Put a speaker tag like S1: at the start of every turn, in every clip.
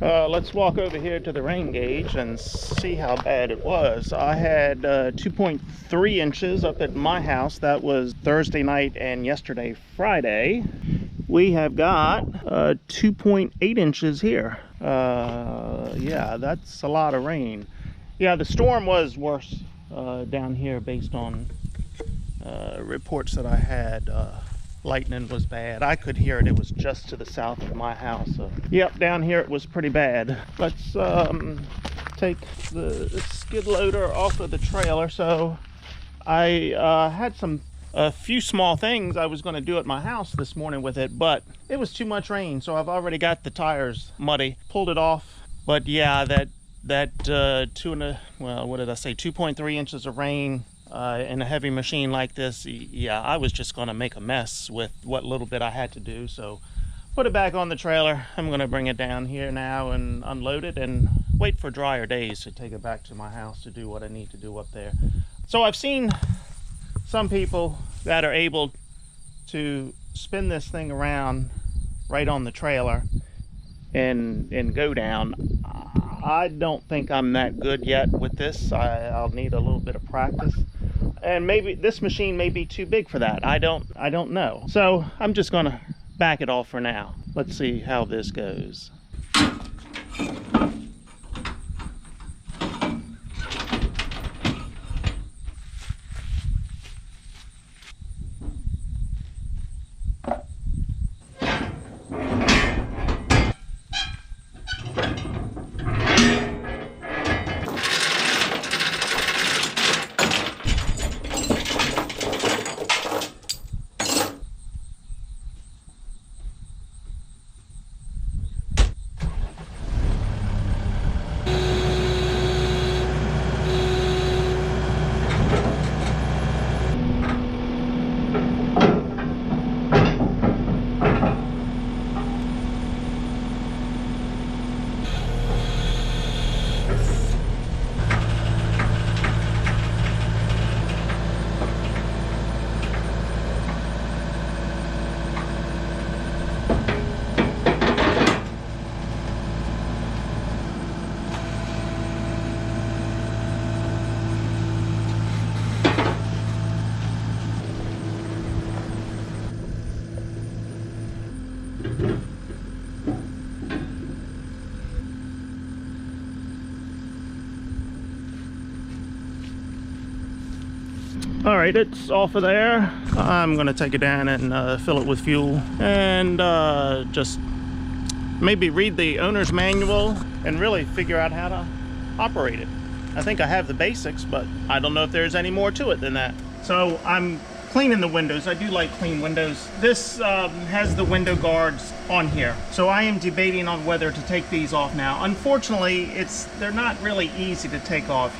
S1: Let's walk over here to the rain gauge and see how bad it was. I had 2.3 inches up at my house. That was Thursday night and yesterday, Friday. We have got 2.8 inches here. Yeah, that's a lot of rain. Yeah, the storm was worse down here based on reports that I had. Lightning was bad. I could hear it. It was just to the south of my house. So, yep, down here it was pretty bad. Let's take the skid loader off of the trailer. So I had a few small things I was going to do at my house this morning with it, but it was too much rain. So I've already got the tires muddy. Pulled it off. But yeah, that 2.3 inches of rain in a heavy machine like this, yeah, I was just going to make a mess with what little bit I had to do. So put it back on the trailer. I'm going to bring it down here now and unload it and wait for drier days to take it back to my house to do what I need to do up there. So I've seen some people that are able to spin this thing around right on the trailer and go down. I don't think I'm that good yet with this. I'll need a little bit of practice, and maybe this machine may be too big for that. I don't know. So I'm just gonna back it off for now. Let's see how this goes. All right, it's off of there. I'm gonna take it down and fill it with fuel and just maybe read the owner's manual and really figure out how to operate it. I think I have the basics, but I don't know if there's any more to it than that. So I'm cleaning the windows. I do like clean windows. This has the window guards on here. So I am debating on whether to take these off now. Unfortunately, they're not really easy to take off.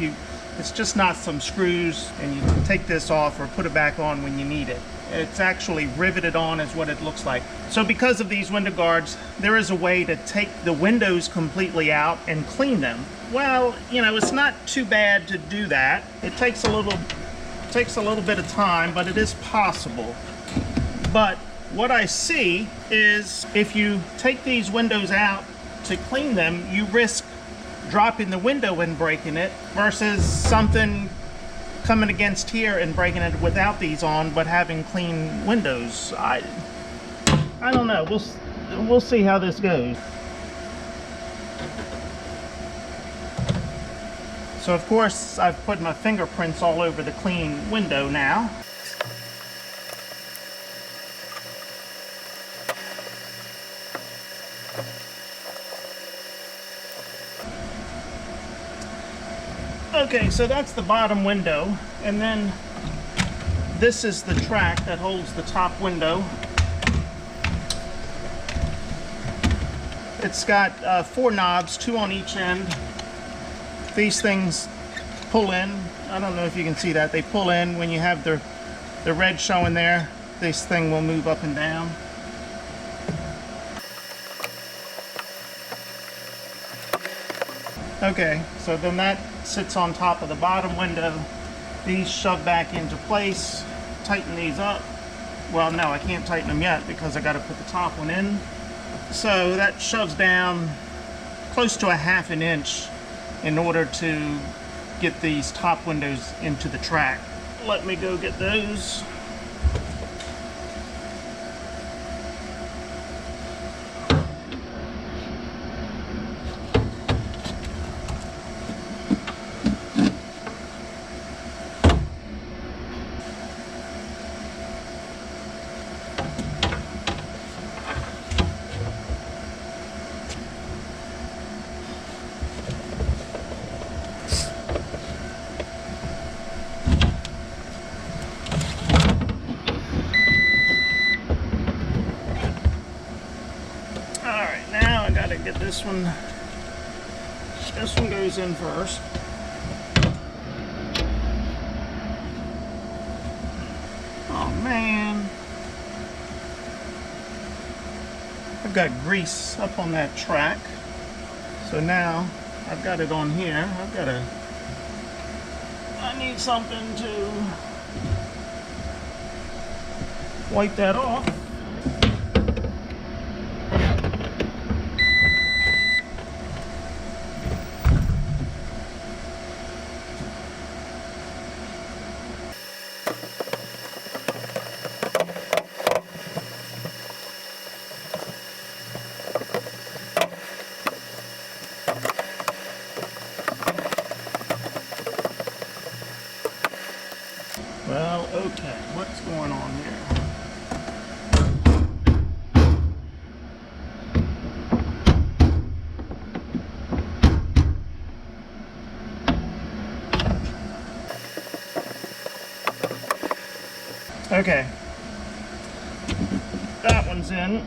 S1: It's just not some screws and you can take this off or put it back on when you need it. It's actually riveted on is what it looks like. So because of these window guards, there is a way to take the windows completely out and clean them. Well, you know, it's not too bad to do that. It takes a little bit of time, but it is possible. But what I see is if you take these windows out to clean them, you risk dropping the window and breaking it versus something coming against here and breaking it without these on but having clean windows. I don't know. We'll see how this goes. So of course I've put my fingerprints all over the clean window now. Okay, so that's the bottom window, and then this is the track that holds the top window. It's got 4 knobs, 2 on each end. These things pull in. I don't know if you can see that. They pull in when you have the red showing there. This thing will move up and down. Okay, so then that sits on top of the bottom window. These shove back into place. Tighten these up. Well, no, I can't tighten them yet because I got to put the top one in. So that shoves down close to a ½ an inch in order to get these top windows into the track. Let me go get those. Get this one. This one goes in first. Oh man, I've got grease up on that track. So now I've got it on here. I need something to wipe that off. Well, okay, what's going on here? Okay, that one's in.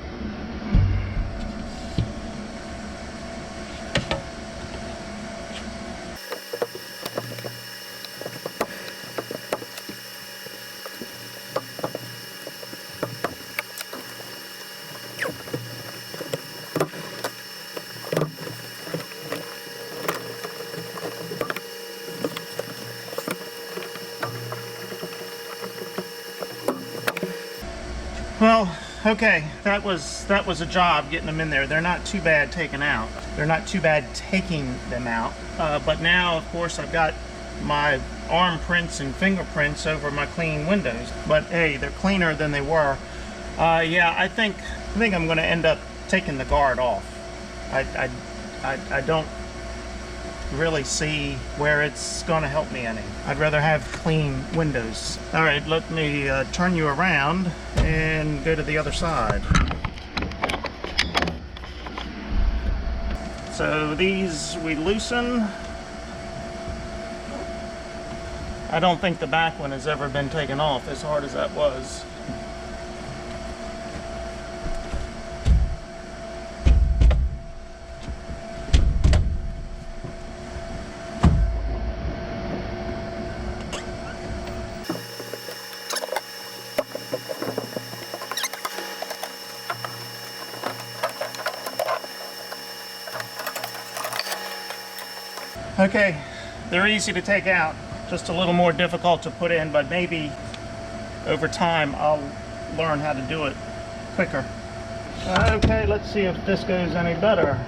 S1: Well, okay, that was a job getting them in there. They're not too bad taken out. They're not too bad taking them out. But now, of course, I've got my arm prints and fingerprints over my clean windows. But hey, they're cleaner than they were. Yeah, I think I'm going to end up taking the guard off. I don't really see where it's going to help me any. I'd rather have clean windows. All right, let me turn you around and go to the other side. So these we loosen. I don't think the back one has ever been taken off, as hard as that was. Okay, they're easy to take out, just a little more difficult to put in, but maybe over time I'll learn how to do it quicker. Okay, let's see if this goes any better.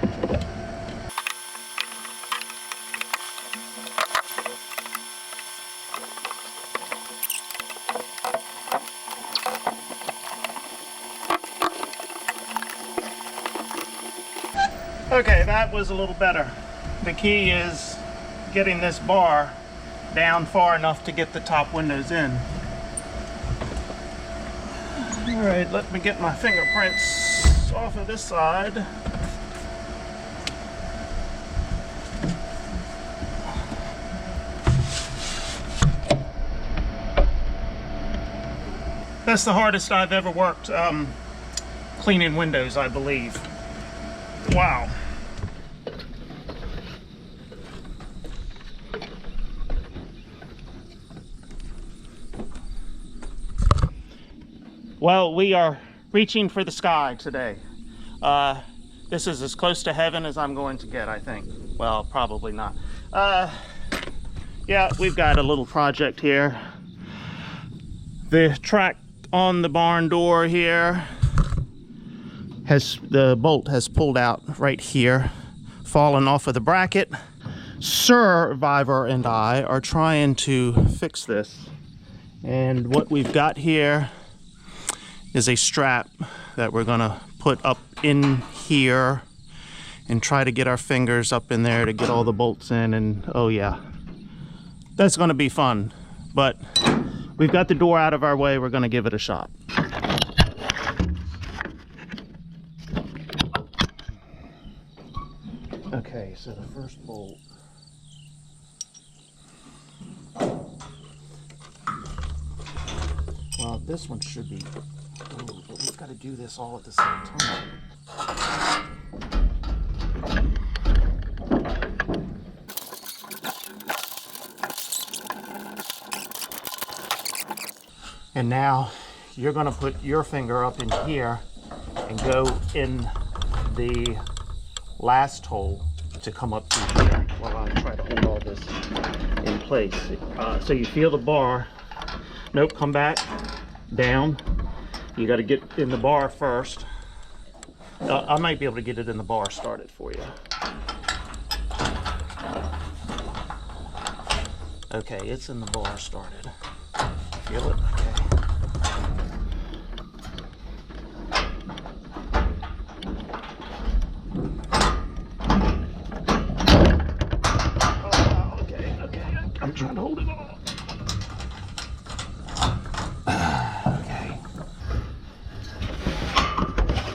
S1: Okay, that was a little better. The key is getting this bar down far enough to get the top windows in. All right, let me get my fingerprints off of this side. That's the hardest I've ever worked cleaning windows, I believe. Wow. Well, we are reaching for the sky today. This is as close to heaven as I'm going to get, I think. Well, probably not. Yeah, we've got a little project here. The track on the barn door here the bolt has pulled out right here fallen off of the bracket. Survivor and I are trying to fix this. And what we've got here is a strap that we're gonna put up in here and try to get our fingers up in there to get all the bolts in, and oh yeah, that's gonna be fun. But we've got the door out of our way, we're gonna give it a shot. Okay, so the first bolt. Well, this one should be, oh, but we've got to do this all at the same time. And now you're going to put your finger up in here and go in the last hole to come up through here while I try to hold all this in place. So you feel the bar. Nope, come back, down. You got to get in the bar first. I might be able to get it in the bar started for you. Okay, it's in the bar started. Feel it? Okay. Oh, okay. I'm trying to hold it on.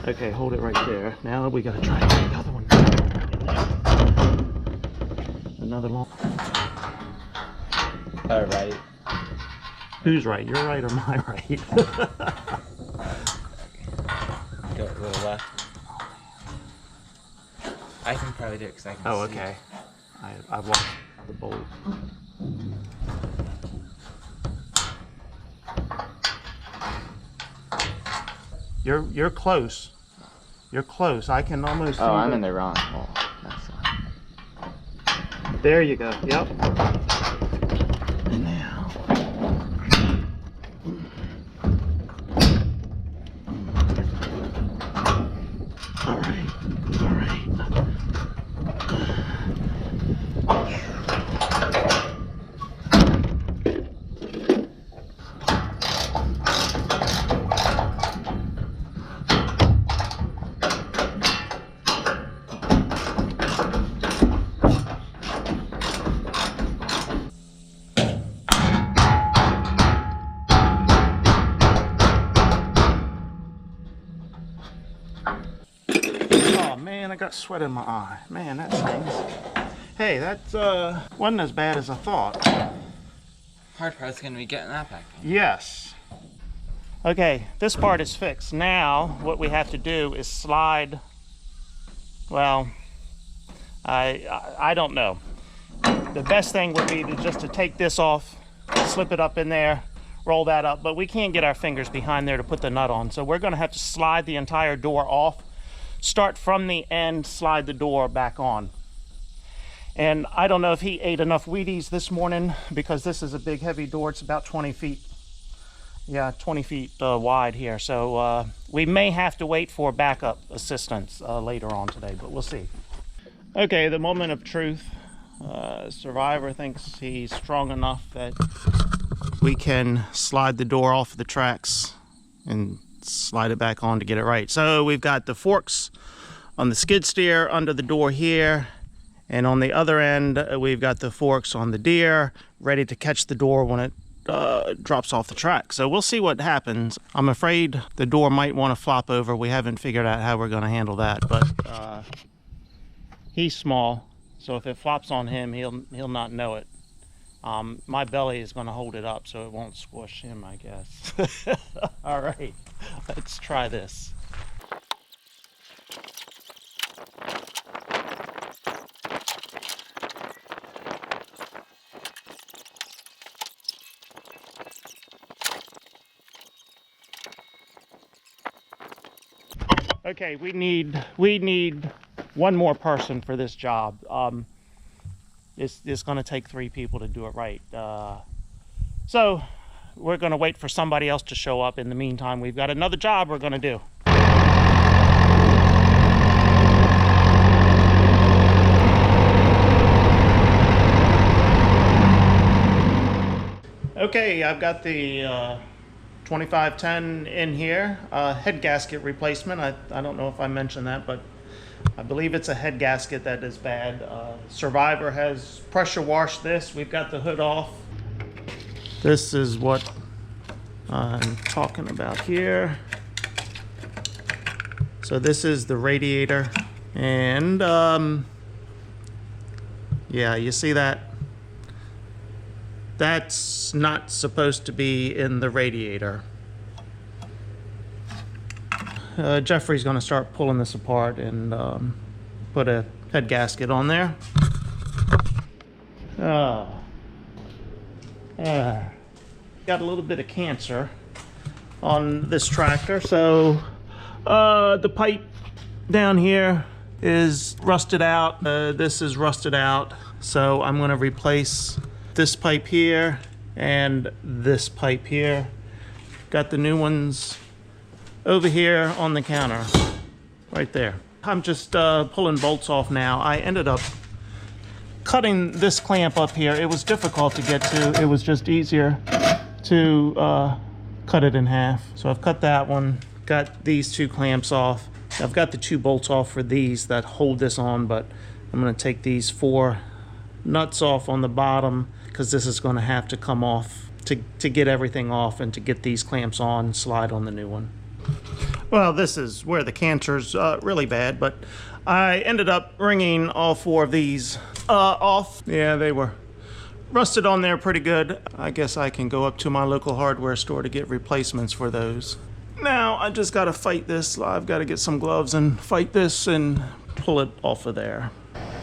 S1: Okay, hold it right there. Now we gotta try the other one. Another long.
S2: All right.
S1: Who's right? Your right or my right?
S2: Go a little left. I can probably do it because I can see.
S1: Okay. I've lost the bolt. You're close. You're close. I can almost see.
S2: Oh, I'm in the wrong hole. That's why.
S1: There you go. Yep. And now. All right. Oh man, I got sweat in my eye. Man, that stings. Hey, that wasn't as bad as I thought.
S2: Hard part's gonna be getting that back in.
S1: Yes. Okay, this part is fixed. Now, what we have to do is slide. Well, I don't know. The best thing would be just to take this off, slip it up in there, roll that up, but we can't get our fingers behind there to put the nut on. So we're gonna have to slide the entire door off, start from the end, slide the door back on. And I don't know if he ate enough Wheaties this morning, because this is a big heavy door. It's about 20 feet. Yeah, 20 feet wide here. So we may have to wait for backup assistance later on today, but we'll see. Okay, the moment of truth. Survivor thinks he's strong enough that we can slide the door off the tracks and slide it back on to get it right. So we've got the forks on the skid steer under the door here, and on the other end we've got the forks on the deer ready to catch the door when it drops off the track. So we'll see what happens. I'm afraid the door might want to flop over. We haven't figured out how we're going to handle that, but he's small, so if it flops on him, he'll not know it. My belly is going to hold it up so it won't squish him, I guess. All right, let's try this. Okay, we need one more person for this job. It's going to take 3 people to do it right. So we're going to wait for somebody else to show up. In the meantime, we've got another job we're going to do. Okay, I've got the 2510 in here, head gasket replacement. I don't know if I mentioned that, but I believe it's a head gasket that is bad. Survivor has pressure washed this. We've got the hood off. This is what I'm talking about here. So this is the radiator, and yeah, you see that? That's not supposed to be in the radiator. Jeffrey's going to start pulling this apart and put a head gasket on there. Got a little bit of cancer on this tractor, so the pipe down here is rusted out. This is rusted out, so I'm going to replace this pipe here and this pipe here. Got the new ones over here on the counter, right there. I'm just pulling bolts off now. I ended up cutting this clamp up here. It was difficult to get to. It was just easier to cut it in half. So I've cut that one, got these two clamps off. I've got the two bolts off for these that hold this on, but I'm gonna take these 4 nuts off on the bottom because this is gonna have to come off to get everything off and to get these clamps on and slide on the new one. Well, this is where the cancer's really bad, but I ended up wringing all 4 of these off. Yeah, they were rusted on there pretty good. I guess I can go up to my local hardware store to get replacements for those. Now I just got to fight this. I've got to get some gloves and fight this and pull it off of there.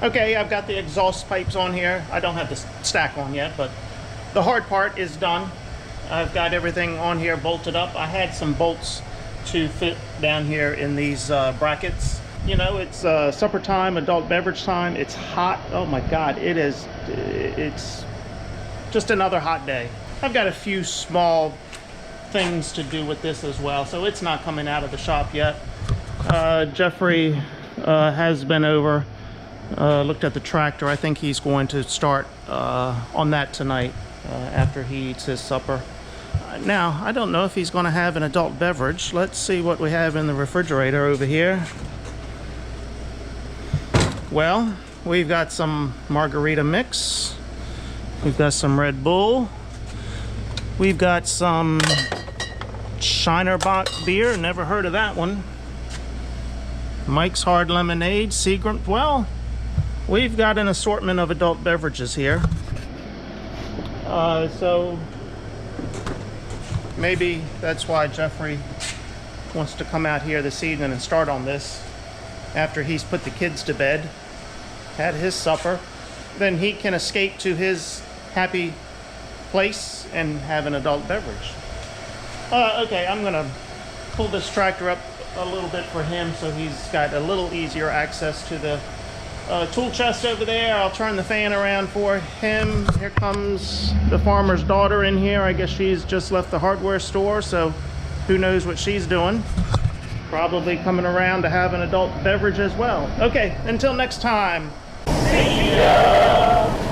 S1: Okay, I've got the exhaust pipes on here. I don't have the stack on yet, but the hard part is done. I've got everything on here bolted up. I had some bolts to fit down here in these brackets. You know, it's supper time, adult beverage time. It's hot. Oh my God, it's just another hot day. I've got a few small things to do with this as well, so it's not coming out of the shop yet. Jeffrey has been over, looked at the tractor. I think he's going to start on that tonight after he eats his supper. Now, I don't know if he's going to have an adult beverage. Let's see what we have in the refrigerator over here. Well, we've got some margarita mix. We've got some Red Bull. We've got some Shinerbach beer. Never heard of that one. Mike's Hard Lemonade, Seagram. Well, we've got an assortment of adult beverages here. So maybe that's why Jeffrey wants to come out here this evening and start on this after he's put the kids to bed, had his supper. Then he can escape to his happy place and have an adult beverage. Okay, I'm gonna pull this tractor up a little bit for him so he's got a little easier access to the tool chest over there. I'll turn the fan around for him. Here comes the farmer's daughter in here. I guess she's just left the hardware store, so who knows what she's doing. Probably coming around to have an adult beverage as well. Okay, until next time. See ya!